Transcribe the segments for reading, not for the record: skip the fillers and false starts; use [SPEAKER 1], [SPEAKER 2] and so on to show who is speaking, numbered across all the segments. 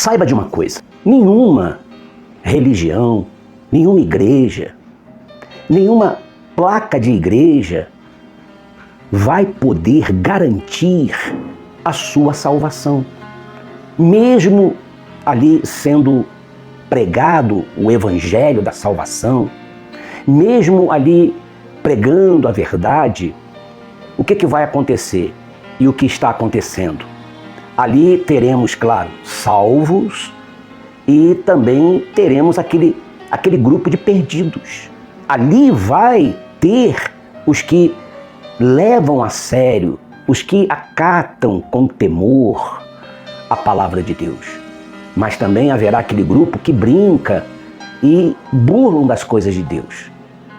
[SPEAKER 1] Saiba de uma coisa, nenhuma religião, nenhuma igreja, nenhuma placa de igreja vai poder garantir a sua salvação. Mesmo ali sendo pregado o evangelho da salvação, mesmo ali pregando a verdade, o que vai acontecer e o que está acontecendo? Ali teremos, claro, salvos e também teremos aquele grupo de perdidos. Ali vai ter os que levam a sério, os que acatam com temor a palavra de Deus. Mas também haverá aquele grupo que brinca e burlam das coisas de Deus.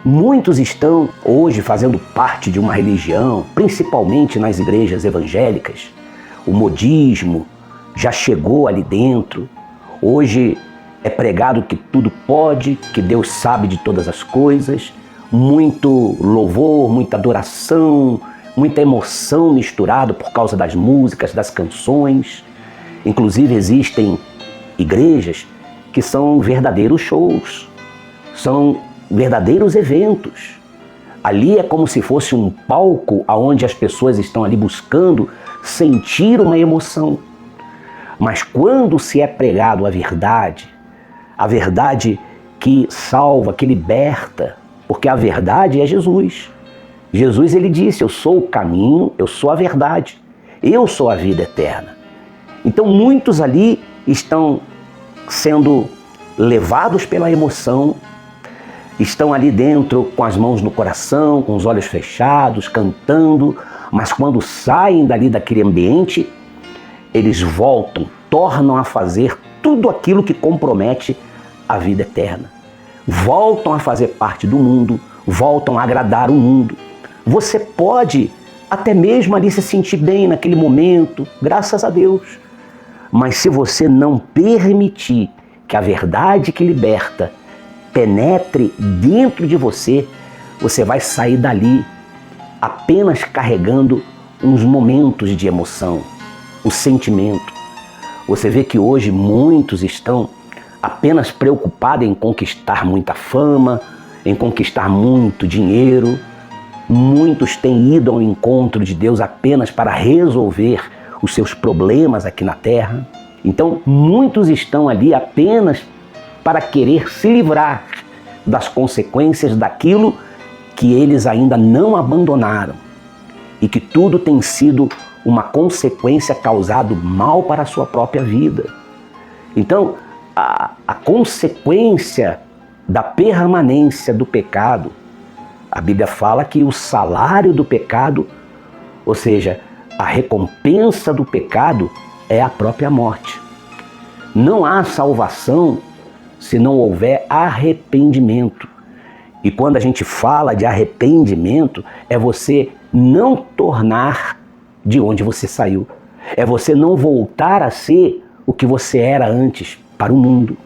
[SPEAKER 1] Muitos estão hoje fazendo parte de uma religião, principalmente nas igrejas evangélicas. O modismo já chegou ali dentro. Hoje é pregado que tudo pode, que Deus sabe de todas as coisas. Muito louvor, muita adoração, muita emoção misturada por causa das músicas, das canções. Inclusive existem igrejas que são verdadeiros shows, são verdadeiros eventos. Ali é como se fosse um palco onde as pessoas estão ali buscando sentir uma emoção. Mas quando se é pregado a verdade que salva, que liberta, porque a verdade é Jesus. Jesus, ele disse, eu sou o caminho, eu sou a verdade, eu sou a vida eterna. Então muitos ali estão sendo levados pela emoção, estão ali dentro com as mãos no coração, com os olhos fechados, cantando, mas quando saem dali daquele ambiente, eles voltam, tornam a fazer tudo aquilo que compromete a vida eterna. Voltam a fazer parte do mundo, voltam a agradar o mundo. Você pode até mesmo ali se sentir bem naquele momento, graças a Deus. Mas se você não permitir que a verdade que liberta penetre dentro de você, você vai sair dali apenas carregando uns momentos de emoção, o sentimento. Você vê que hoje muitos estão apenas preocupados em conquistar muita fama, em conquistar muito dinheiro. Muitos têm ido ao encontro de Deus apenas para resolver os seus problemas aqui na terra. Então, muitos estão ali apenas para querer se livrar das consequências daquilo que eles ainda não abandonaram e que tudo tem sido uma consequência causado mal para a sua própria vida. Então, a consequência da permanência do pecado, a Bíblia fala que o salário do pecado, ou seja, a recompensa do pecado é a própria morte. Não há salvação se não houver arrependimento. E quando a gente fala de arrependimento, é você não tornar de onde você saiu. É você não voltar a ser o que você era antes para o mundo.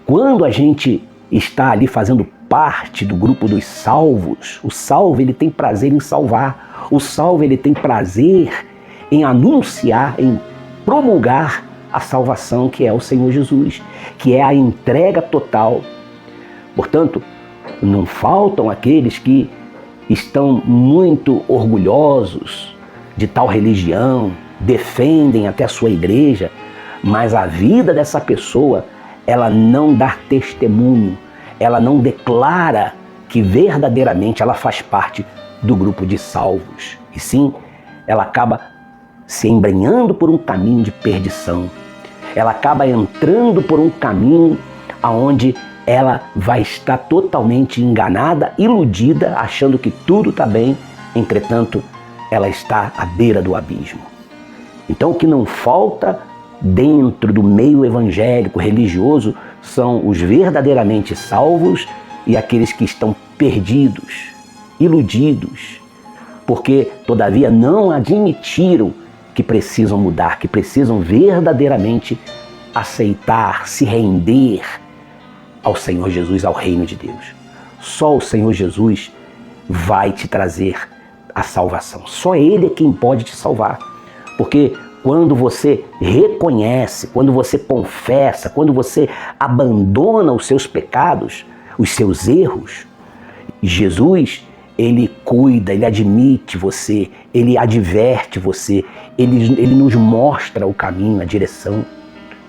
[SPEAKER 1] Quando a gente está ali fazendo parte do grupo dos salvos, o salvo ele tem prazer em salvar. O salvo ele tem prazer em anunciar, em promulgar a salvação que é o Senhor Jesus, que é a entrega total. Portanto, não faltam aqueles que estão muito orgulhosos de tal religião, defendem até a sua igreja, mas a vida dessa pessoa, ela não dá testemunho, ela não declara que verdadeiramente ela faz parte do grupo de salvos. E sim, ela acaba se embrenhando por um caminho de perdição. Ela acaba entrando por um caminho onde ela vai estar totalmente enganada, iludida, achando que tudo está bem, entretanto, ela está à beira do abismo. Então, o que não falta dentro do meio evangélico, religioso, são os verdadeiramente salvos e aqueles que estão perdidos, iludidos, porque, todavia, não admitiram que precisam mudar, que precisam verdadeiramente aceitar, se render ao Senhor Jesus, ao reino de Deus. Só o Senhor Jesus vai te trazer a salvação. Só Ele é quem pode te salvar. Porque quando você reconhece, quando você confessa, quando você abandona os seus pecados, os seus erros, Jesus, ele cuida, ele admite você, ele adverte você, ele nos mostra o caminho, a direção.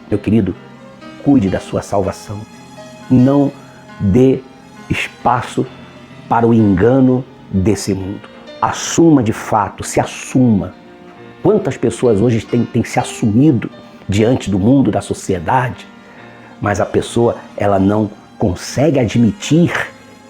[SPEAKER 1] Meu querido, cuide da sua salvação. Não dê espaço para o engano desse mundo. Assuma de fato, se assuma. Quantas pessoas hoje têm se assumido diante do mundo, da sociedade, mas a pessoa ela não consegue admitir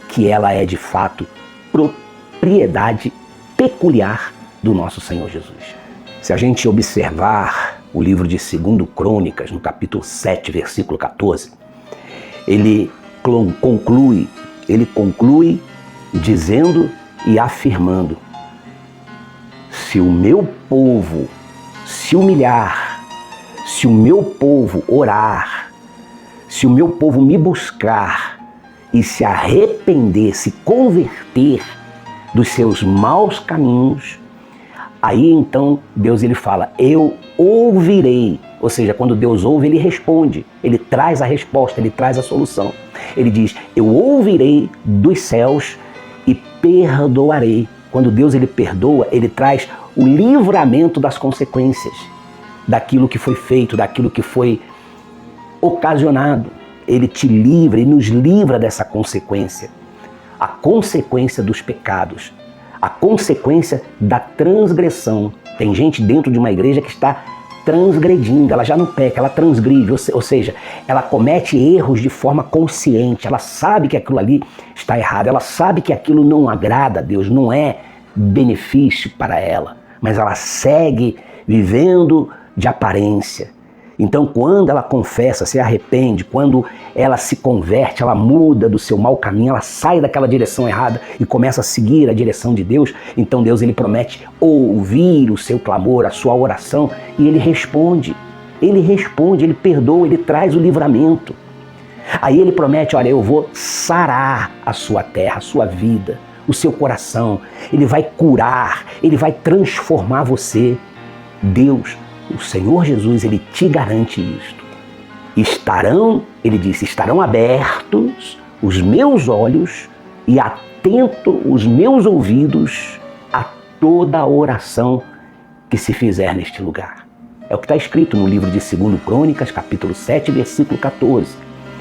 [SPEAKER 1] que ela é de fato propriedade peculiar do nosso Senhor Jesus. Se a gente observar o livro de 2 Crônicas, no capítulo 7, versículo 14, ele conclui dizendo e afirmando: se o meu povo se humilhar, se o meu povo orar, se o meu povo me buscar e se arrepender, se converter dos seus maus caminhos, aí então Deus ele fala, eu ouvirei. Ou seja, quando Deus ouve, ele responde, ele traz a resposta, ele traz a solução. Ele diz, eu ouvirei dos céus e perdoarei. Quando Deus ele perdoa, ele traz o livramento das consequências, daquilo que foi feito, daquilo que foi ocasionado. Ele te livra, ele nos livra dessa consequência. A consequência dos pecados, a consequência da transgressão. Tem gente dentro de uma igreja que está transgredindo, ela já não peca, ela transgride, ou seja, ela comete erros de forma consciente, ela sabe que aquilo ali está errado, ela sabe que aquilo não agrada a Deus, não é benefício para ela, mas ela segue vivendo de aparência. Então, quando ela confessa, se arrepende, quando ela se converte, ela muda do seu mau caminho, ela sai daquela direção errada e começa a seguir a direção de Deus, então Deus ele promete ouvir o seu clamor, a sua oração, e ele responde, ele perdoa, ele traz o livramento. Aí ele promete, olha, eu vou sarar a sua terra, a sua vida, o seu coração, ele vai curar, ele vai transformar você. Deus, o Senhor Jesus, ele te garante isto. Ele disse, estarão abertos os meus olhos e atento os meus ouvidos a toda a oração que se fizer neste lugar. É o que está escrito no livro de 2 Crônicas, capítulo 7, versículo 14.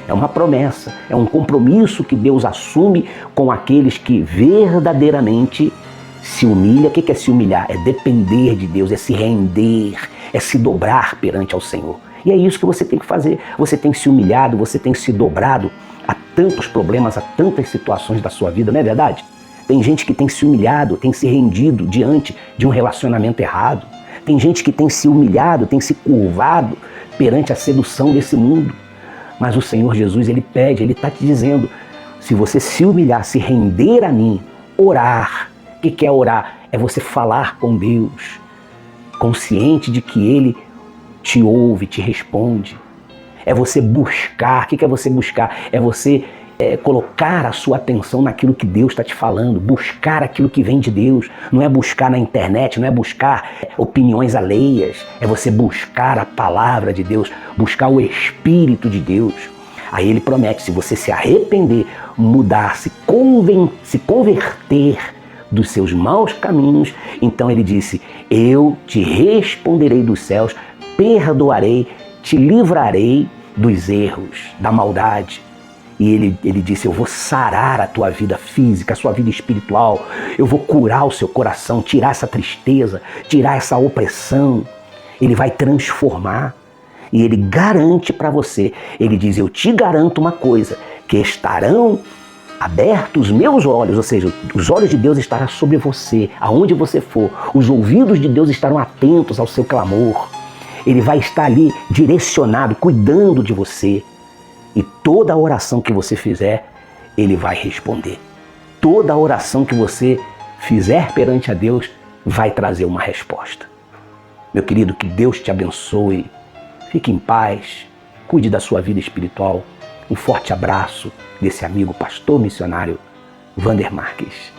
[SPEAKER 1] É uma promessa, é um compromisso que Deus assume com aqueles que verdadeiramente se humilham. O que é se humilhar? É depender de Deus, é se render, é se dobrar perante ao Senhor. E é isso que você tem que fazer. Você tem se humilhado, você tem se dobrado a tantos problemas, a tantas situações da sua vida, não é verdade? Tem gente que tem se humilhado, tem se rendido diante de um relacionamento errado. Tem gente que tem se humilhado, tem se curvado perante a sedução desse mundo. Mas o Senhor Jesus, ele pede, ele está te dizendo, se você se humilhar, se render a mim, orar. O que é orar? É você falar com Deus, consciente de que Ele te ouve, te responde. É você buscar. O que é você buscar? É você colocar a sua atenção naquilo que Deus está te falando, buscar aquilo que vem de Deus. Não é buscar na internet, não é buscar opiniões alheias, é você buscar a palavra de Deus, buscar o Espírito de Deus. Aí ele promete, se você se arrepender, mudar, se converter dos seus maus caminhos, então ele disse, eu te responderei dos céus, perdoarei, te livrarei dos erros, da maldade. E ele disse, eu vou sarar a tua vida física, a sua vida espiritual, eu vou curar o seu coração, tirar essa tristeza, tirar essa opressão. Ele vai transformar e ele garante para você, ele diz, eu te garanto uma coisa, que estarão abertos os meus olhos, ou seja, os olhos de Deus estarão sobre você, aonde você for, os ouvidos de Deus estarão atentos ao seu clamor, ele vai estar ali direcionado, cuidando de você. E toda a oração que você fizer, ele vai responder. Toda a oração que você fizer perante a Deus vai trazer uma resposta. Meu querido, que Deus te abençoe. Fique em paz. Cuide da sua vida espiritual. Um forte abraço desse amigo pastor missionário Wander Marques.